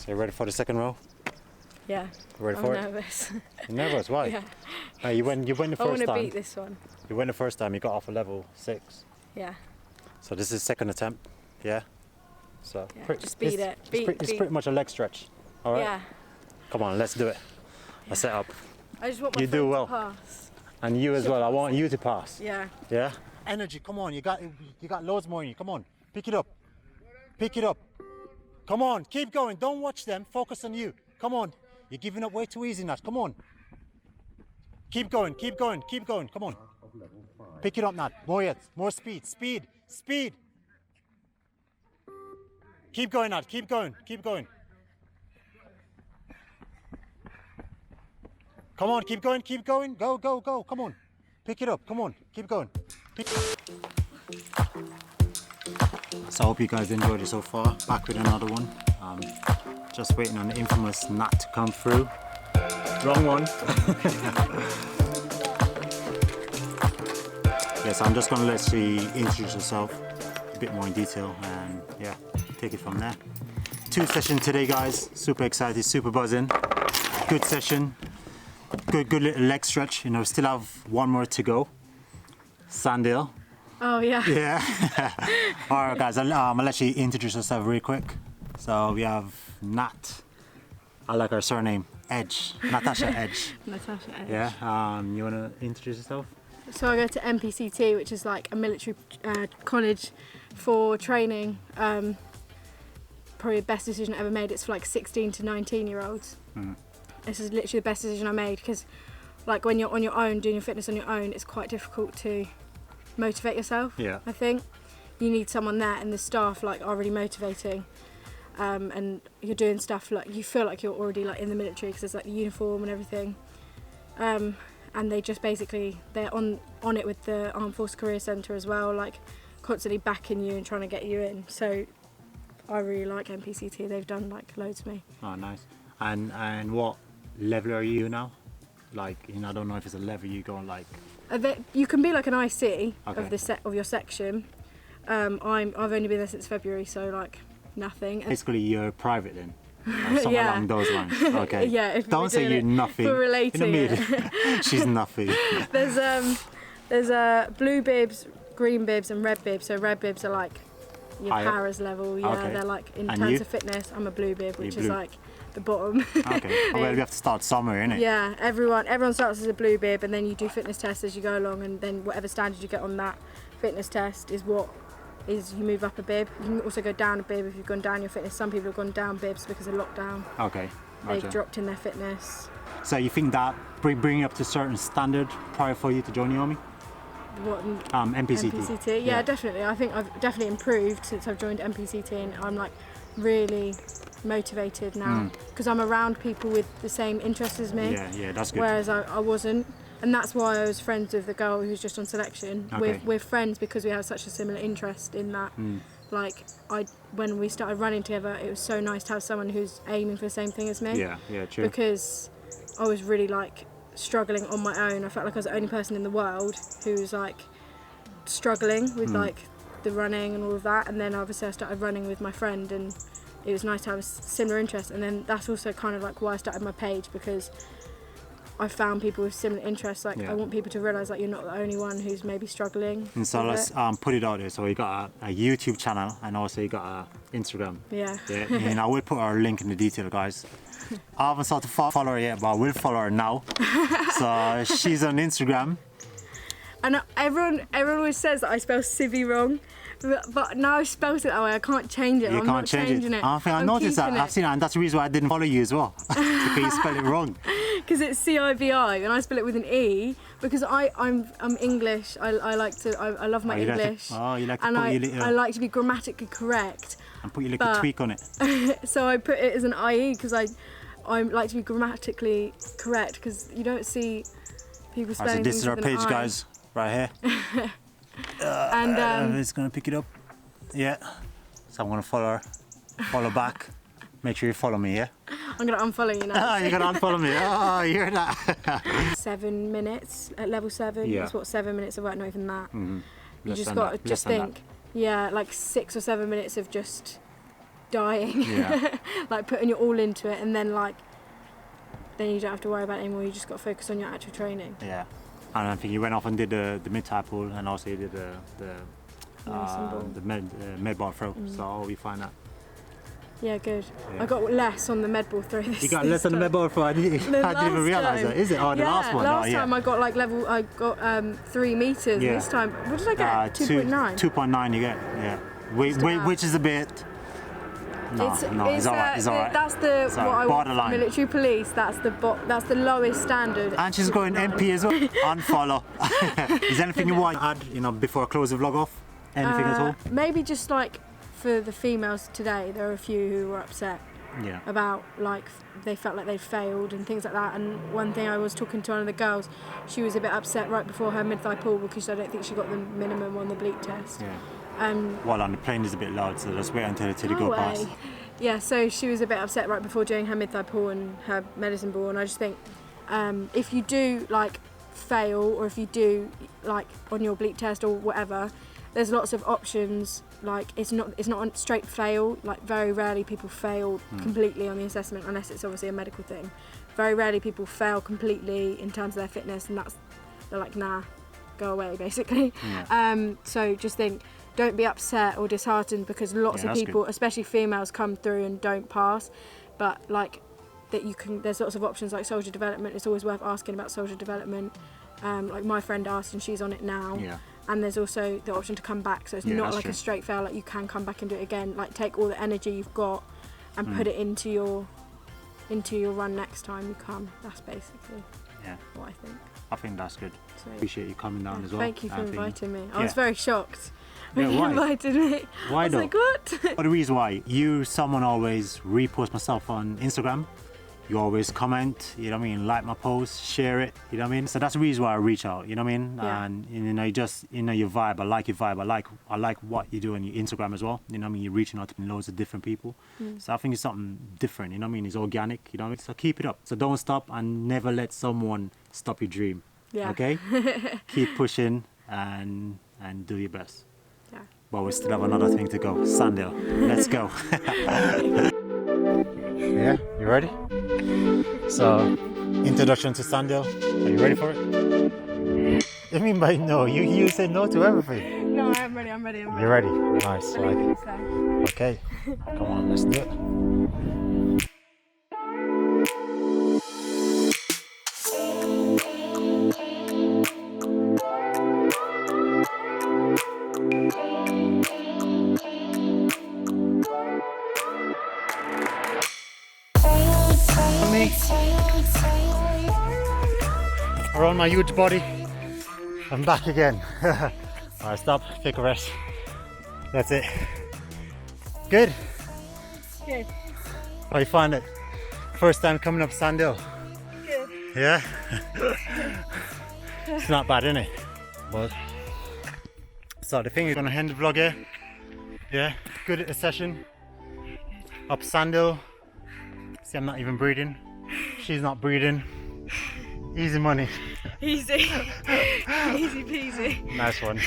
So you ready for the second row? Yeah. Ready for I'm nervous. You're nervous? Why? Yeah. You went the first time. I want to beat this one. You went the first time. You got off a level 6. Yeah. So this is second attempt. Yeah. So Yeah, just beat it. It's pretty much a leg stretch. All right. Yeah. Come on, let's do it. Let's set up. I just want my You do well. to pass. And you as well. I want you to pass. Yeah. Yeah. Energy. Come on. You got loads more in you. Come on. Pick it up. Pick it up. Come on. Keep going. Don't watch them. Focus on you. Come on. You're giving up way too easy, Nat. Come on. Keep going. Keep going. Keep going. Come on. Pick it up, Nat. More yet. More speed. Speed. Speed. Keep going, Nat. Keep going. Keep going. Come on. Keep going. Keep going. Go, go, go. Come on. Pick it up. Come on. Keep going. So I hope you guys enjoyed it so far. Back with another one. Just waiting on the infamous Nat to come through. Wrong one. Yes, I'm just going to let you introduce yourself a bit more in detail and yeah, take it from there. 2 sessions today, guys. Super excited, super buzzing. Good session. Good little leg stretch. You know, still have one more to go. Sandale. Oh yeah. Yeah. All right, guys. I'll let you introduce yourself real quick. So we have Nat. I like her surname, Edge. Natasha Edge. Natasha Edge. Yeah. You wanna introduce yourself? So I go to MPCT, which is like a military college for training. Probably the best decision I ever made. It's for like 16 to 19-year-olds. This is literally the best decision I made because, like, when you're on your own, doing your fitness on your own, it's quite difficult to motivate yourself. Yeah. I think you need someone there, and the staff like are really motivating. And you're doing stuff like you feel like you're already like in the military because there's like the uniform and everything. And they just basically they're on it with the Armed Force Career Centre as well, like constantly backing you and trying to get you in. So I really like MPCT. They've done like loads for me. Oh, nice. And what level are you now? Like, you know, I don't know if it's a level you go on like. You can be like an IC Okay. of your section. I've only been there since February, so like nothing. Basically, you're private then. Or something Yeah. along those lines. Okay. Yeah. If Don't we're say doing you're it, nothing. we're relating In the it. middle. She's nothing. There's blue bibs, green bibs, and red bibs. So red bibs are like your Higher? paras level. Yeah, Okay. they're like in And terms you? of fitness. I'm a blue bib, which You're is blue. like the bottom. Okay. Well, we have to start somewhere, innit? Yeah, everyone starts as a blue bib, and then you do fitness tests as you go along, and then whatever standard you get on that fitness test is you move up a bib. You can also go down a bib if you've gone down your fitness. Some people have gone down bibs because of lockdown. Okay. They've Gotcha. dropped in their fitness. So you think that bring you up to a certain standard prior for you to join the army? What MPCT. MPCT? Yeah, definitely. I think I've definitely improved since I've joined MPCT, and I'm like really motivated now because I'm around people with the same interests as me. Yeah, that's good. Whereas I wasn't, and that's why I was friends with the girl who's just on selection. Okay. We're friends because we have such a similar interest in that. Like when we started running together, it was so nice to have someone who's aiming for the same thing as me. Yeah, true. Because I was really like struggling on my own. I felt like I was the only person in the world who was like struggling with like the running and all of that. And then obviously I started running with my friend, and it was nice to have a similar interest. And then that's also kind of like why I started my page, because I found people with similar interests. Like I want people to realise like you're not the only one who's maybe struggling. And so with let's it. put it out there. So you got a YouTube channel, and also you got a Instagram. Yeah. Yeah, and I will put our link in the detail, guys. I haven't started to follow her yet, but I will follow her now. So she's on Instagram. And everyone always says that I spell Civie wrong, but now I've spelled it that way. I can't change it. You I'm can't not change changing it. I think I noticed that. keeping I've seen it, and that's the reason why I didn't follow you as well. Because you spell it wrong. Because it's Civi, and I spell it with an E. Because I'm English. I love my You like to- English. you like to and put I your little, I like to be grammatically correct. and put your little tweak on it. So I put it as an IE because I like to be grammatically correct, because you don't see people spelling So this things is our with an page, I. guys, right here. And It's gonna pick it up. Yeah. So I'm gonna follow back. Make sure you follow me, yeah? I'm gonna unfollow you now. You're gonna unfollow me. Oh, you hear that? 7 minutes at level 7. Yeah. That's what 7 minutes of work, not even that. You Less just than got that, to just less than think. Yeah, like 6 or 7 minutes of just dying, Yeah. like putting your all into it, and then you don't have to worry about it anymore. You just got to focus on your actual training. Yeah. And I think you went off and did the mid-thigh pull, and also you did the med ball throw. So I'll be fine that. Yeah, good. Yeah. I got less on the med ball throw this. You got less on the med ball throw. I didn't even realise that. Is it? Oh, the last one. Last time I got I got 3 meters. Yeah. This time, what did I get? 2.9. 2.9 you get. Yeah. Which is a bit. No, it's alright. It's alright. That's the it's what I want. Borderline. Military police. That's the lowest standard. And she's going MP as well. Unfollow. Is there anything you want to add? Before I close the vlog off? Anything at all? Maybe just for the females today, there are a few who were upset. Yeah. About they felt like they'd failed and things like that. And one thing, I was talking to one of the girls, she was a bit upset right before her mid-thigh pull because I don't think she got the minimum on the bleep test. Yeah. Well, on the plane is a bit loud, so just wait until they go past. Yeah, so she was a bit upset right before doing her mid-thigh pull and her medicine ball, and I just think if you do fail, or if you do on your bleep test or whatever, there's lots of options. It's not a straight fail. Very rarely people fail completely on the assessment, unless it's obviously a medical thing. Very rarely people fail completely in terms of their fitness, and they're like, nah, go away, basically. Yeah. So just think, don't be upset or disheartened because lots of people, especially females, come through and don't pass. But there's lots of options like soldier development. It's always worth asking about soldier development. My friend asked, and she's on it now. Yeah. And there's also the option to come back, so it's not a straight fail. You can come back and do it again. Take all the energy you've got and put it into your run next time you come. That's basically what I think. I think that's good. So, appreciate you coming down as well. Thank you for inviting me. I was very shocked when why? you invited me. Why I was like, what? Well, the reason why, someone always repost myself on Instagram. You always comment, like my posts, share it, So that's the reason why I reach out, Yeah. And your vibe, I like your vibe, I like what you do on your Instagram as well, You're reaching out to loads of different people. So I think it's something different, It's organic, So keep it up. So don't stop and never let someone stop your dream. Yeah. Okay? Keep pushing and do your best. Yeah. But we still have another thing to go. Sandhill. Let's go. Yeah, you ready? So, introduction to Sandhill. Are you ready for it? I mean by no, you said no to everything. No, I'm ready. You're ready? Nice. Okay. Come on, let's do it. Around my huge body, I'm back again. Alright, stop, take a rest. That's it. Good? Good. How you find it? First time coming up Sandhill? Good. Yeah? It's not bad, innit? But so the thing is, gonna end the vlog here. Yeah, good at the session. Up Sandhill. See, I'm not even breathing. She's not breathing. Easy money. Easy. Easy peasy. Nice one.